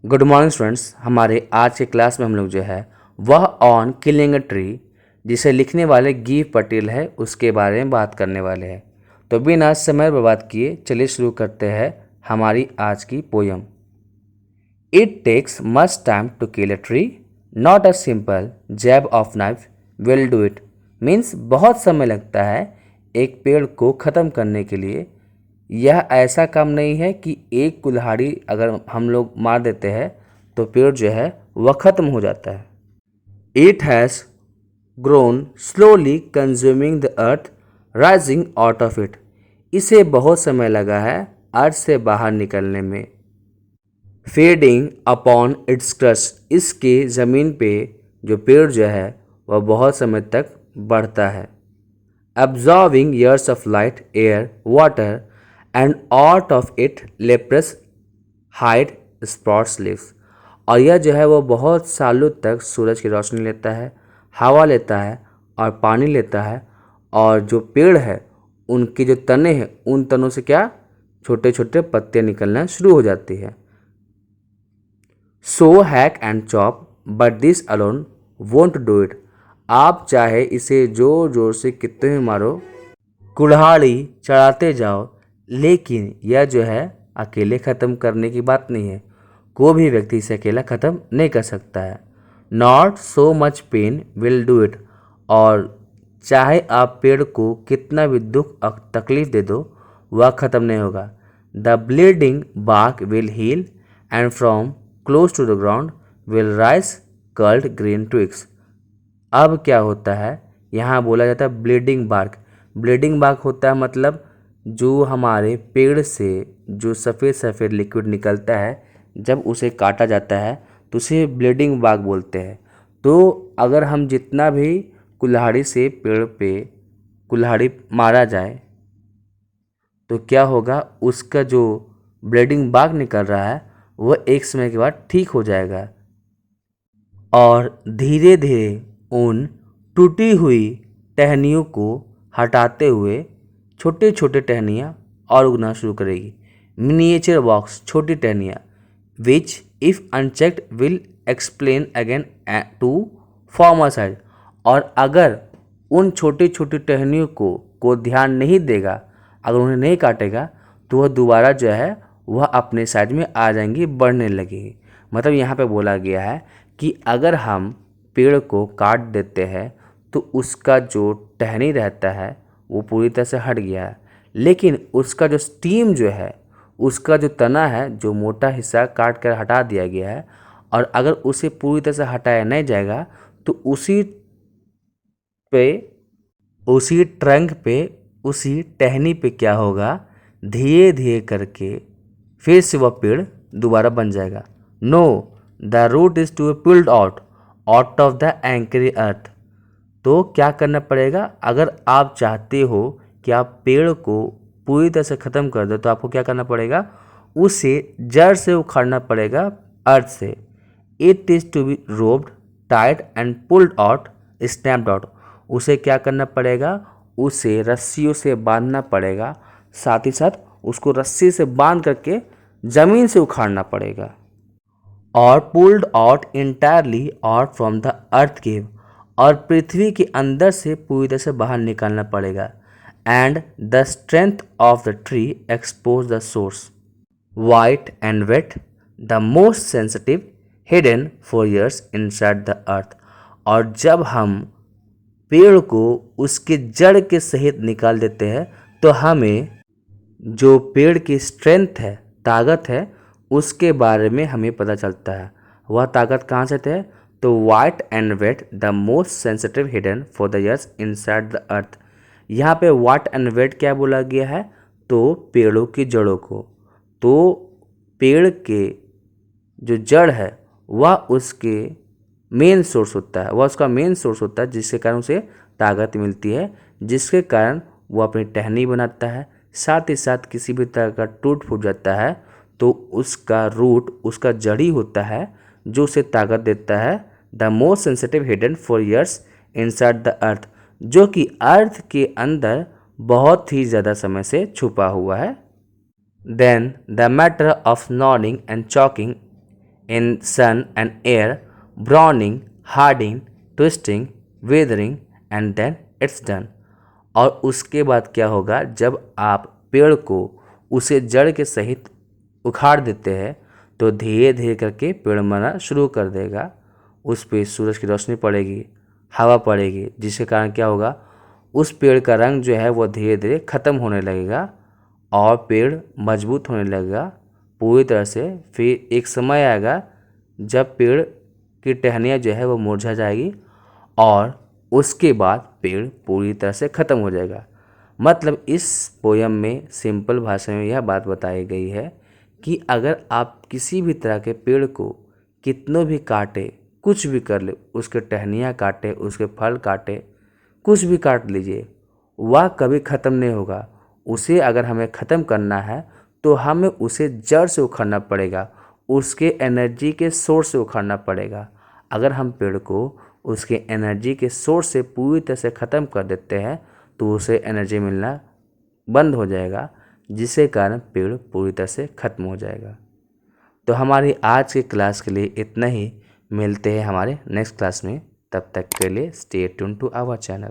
Good morning students. हमारे आज के क्लास में हम लोग जो है वह ऑन किलिंग अ ट्री जिसे लिखने वाले गिव पटेल है उसके बारे में बात करने वाले हैं। तो बिना समय बर्बाद किए चलिए शुरू करते हैं हमारी आज की poem. It takes much time to kill a tree, not a simple jab of knife will do it. Means बहुत समय लगता है एक पेड़ को ख़त्म करने के लिए। यह ऐसा काम नहीं है कि एक कुल्हाड़ी अगर हम लोग मार देते हैं तो पेड़ जो है वह ख़त्म हो जाता है। It has grown slowly consuming the earth rising out of it. इसे बहुत समय लगा है अर्थ से बाहर निकलने में। फेडिंग अपॉन इट्स क्रस्ट, इसके ज़मीन पे जो पेड़ जो है वह बहुत समय तक बढ़ता है। Absorbing years of light, air, water, and out of it leprous hide spots lives। और यह जो है वो बहुत सालों तक सूरज की रोशनी लेता है, हवा लेता है और पानी लेता है। और जो पेड़ है उनके जो तने हैं उन तनों से क्या छोटे छोटे पत्ते निकलना शुरू हो जाती है। So hack and chop but this alone won't do it. आप चाहे इसे जोर जोर से कितने भी मारो, कुल्हाड़ी चढ़ाते जाओ, लेकिन यह जो है अकेले ख़त्म करने की बात नहीं है। कोई भी व्यक्ति इसे अकेला ख़त्म नहीं कर सकता है। Not so much pain will do it. और चाहे आप पेड़ को कितना भी दुख और तकलीफ दे दो वह ख़त्म नहीं होगा। The bleeding bark will heal and from close to the ground will rise curled green twigs. अब क्या होता है, यहाँ बोला जाता है ब्लीडिंग बार्क। ब्लीडिंग बार्क होता है मतलब जो हमारे पेड़ से जो सफ़ेद सफ़ेद लिक्विड निकलता है जब उसे काटा जाता है तो उसे ब्लीडिंग बार्क बोलते हैं। तो अगर हम जितना भी कुल्हाड़ी से पेड़ पे कुल्हाड़ी मारा जाए तो क्या होगा, उसका जो ब्लीडिंग बार्क निकल रहा है वह एक समय के बाद ठीक हो जाएगा। और धीरे धीरे उन टूटी हुई टहनियों को हटाते हुए छोटे छोटे टहनियाँ और उगना शुरू करेगी। मिनिएचर बॉक्स, छोटी टहनियाँ, which if unchecked will explain again to form a size. और अगर उन छोटी छोटी टहनियों को ध्यान नहीं देगा, अगर उन्हें नहीं काटेगा तो वह दोबारा जो है वह अपने साइज में आ जाएंगी, बढ़ने लगेगी। मतलब यहाँ पे बोला गया है कि अगर हम पेड़ को काट देते हैं तो उसका जो टहनी रहता है वो पूरी तरह से हट गया है, लेकिन उसका जो स्टीम जो है, उसका जो तना है, जो मोटा हिस्सा काट कर हटा दिया गया है, और अगर उसे पूरी तरह से हटाया नहीं जाएगा तो पे उसी ट्रंक पे, उसी टहनी पे क्या होगा, धीरे धीरे करके फिर से वह पेड़ दोबारा बन जाएगा। No, the root is to be pulled out of the एंकरी अर्थ। तो क्या करना पड़ेगा, अगर आप चाहते हो कि आप पेड़ को पूरी तरह से ख़त्म कर दो तो आपको क्या करना पड़ेगा, उसे जड़ से उखाड़ना पड़ेगा अर्थ से। It is to be roped tight and pulled out snapped out. उसे क्या करना पड़ेगा, उसे रस्सियों से बांधना पड़ेगा, साथ ही साथ उसको रस्सी से बांध करके ज़मीन से उखाड़ना पड़ेगा। और pulled out entirely out from the earth cave. और पृथ्वी के अंदर से पूरी तरह से बाहर निकालना पड़ेगा। And the strength of the tree expose the source white and wet, the most sensitive hidden for years inside the earth. और जब हम पेड़ को उसके जड़ के सहित निकाल देते हैं तो हमें जो पेड़ की स्ट्रेंथ है, ताकत है, उसके बारे में हमें पता चलता है। वह ताकत कहाँ से है, तो white and wet, the most sensitive hidden for the years inside the earth. यहाँ पे वाइट एंड वेट क्या बोला गया है, तो पेड़ों की जड़ों को। तो पेड़ के जो जड़ है वह उसके मेन सोर्स होता है, वह उसका मेन सोर्स होता है, जिसके कारण उसे ताकत मिलती है, जिसके कारण वो अपनी टहनी बनाता है। साथ ही साथ किसी भी तरह का टूट फूट जाता है तो उसका रूट, उसका जड़ी होता है जो उसे ताकत देता है। The most sensitive hidden for years inside the अर्थ, जो कि अर्थ के अंदर बहुत ही ज़्यादा समय से छुपा हुआ है। Then the matter of nodding and choking in sun and air, browning, hardening, twisting, weathering and then it's done. और उसके बाद क्या होगा, जब आप पेड़ को उसे जड़ के सहित उखाड़ देते हैं तो धीरे धीरे करके पेड़ मरना शुरू कर देगा। उस पर सूरज की रोशनी पड़ेगी, हवा पड़ेगी, जिसके कारण क्या होगा, उस पेड़ का रंग जो है वो धीरे धीरे ख़त्म होने लगेगा और पेड़ मजबूत होने लगेगा पूरी तरह से। फिर एक समय आएगा जब पेड़ की टहनियाँ जो है वो मुरझा जाएगी और उसके बाद पेड़ पूरी तरह से ख़त्म हो जाएगा। मतलब इस पोयम में सिंपल भाषा में यह बात बताई गई है कि अगर आप किसी भी तरह के पेड़ को कितनों भी काटे, कुछ भी कर ले, उसके टहनियाँ काटे, उसके फल काटे, कुछ भी काट लीजिए, वह कभी ख़त्म नहीं होगा। उसे अगर हमें ख़त्म करना है तो हमें उसे जड़ से उखाड़ना पड़ेगा, उसके एनर्जी के सोर्स से उखाड़ना पड़ेगा। अगर हम पेड़ को उसके एनर्जी के सोर्स से पूरी तरह से ख़त्म कर देते हैं तो उसे एनर्जी मिलना बंद हो जाएगा, जिसके कारण पेड़ पूरी तरह से ख़त्म हो जाएगा। तो हमारी आज की क्लास के लिए इतना ही। मिलते हैं हमारे नेक्स्ट क्लास में, तब तक के लिए stay tune to our channel.